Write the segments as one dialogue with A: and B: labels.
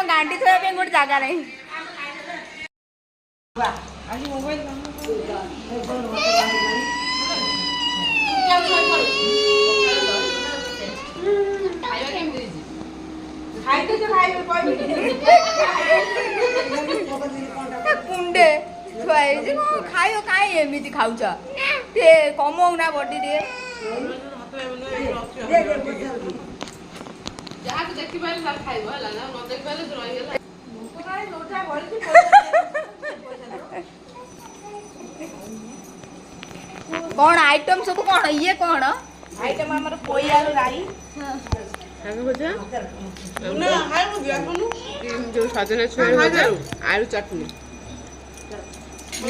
A: गांडी थोड़ा पे गोटे जगह नहीं कुंडे खाई कहीं एमती खाऊ कमाऊ ना बडी टे कौन आइटम सब कौन ये कौन आइटम हमर पोई आलू राई
B: आगे भजा ना हाय मु दिया कोनु जो सजना छुआ भजा आलू चटनी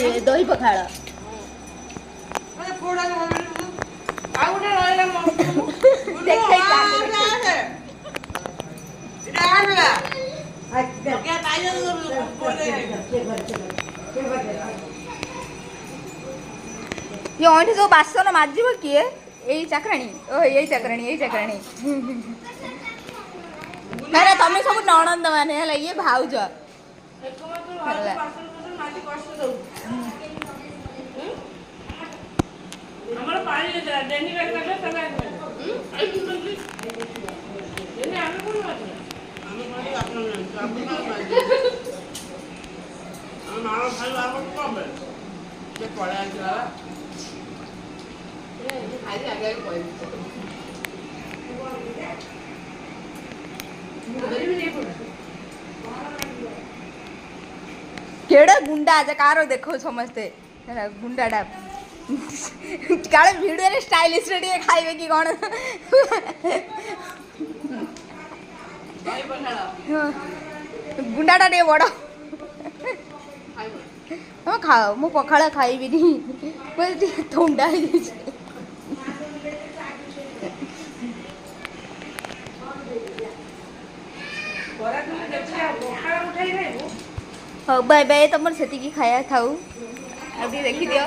A: ये दही पखाड़
B: अरे पोड़ा आउडा रहला म
A: देखै का
B: इडा क्या ताजा
A: ये ओंठी जो बासन माजिब किए यही चाकराणी ओ यही चाकराणी ना ना तमे सब नणंद माने हला ये भाउज
B: हमरा पानी ले जा डेनी का कर सब डेनी आमे कोन बात आमे मारी आपन हम मारो भाई आपन कम है ये पड़ा है ये खाली आगे कोई
A: केड़ा गुंडा आज कारो देखो समझते गुंडाटा काले वीडियो रे स्टाइलिश रे खाइबे की कोन
B: भाई बनाड़ा
A: गुंडाटा टे बड़ हम खाओ मु पखाड़ा खाइबी नी बोलती ठंडा हो जाई बाय बाय तुम से खाया था अभी देखी दियो।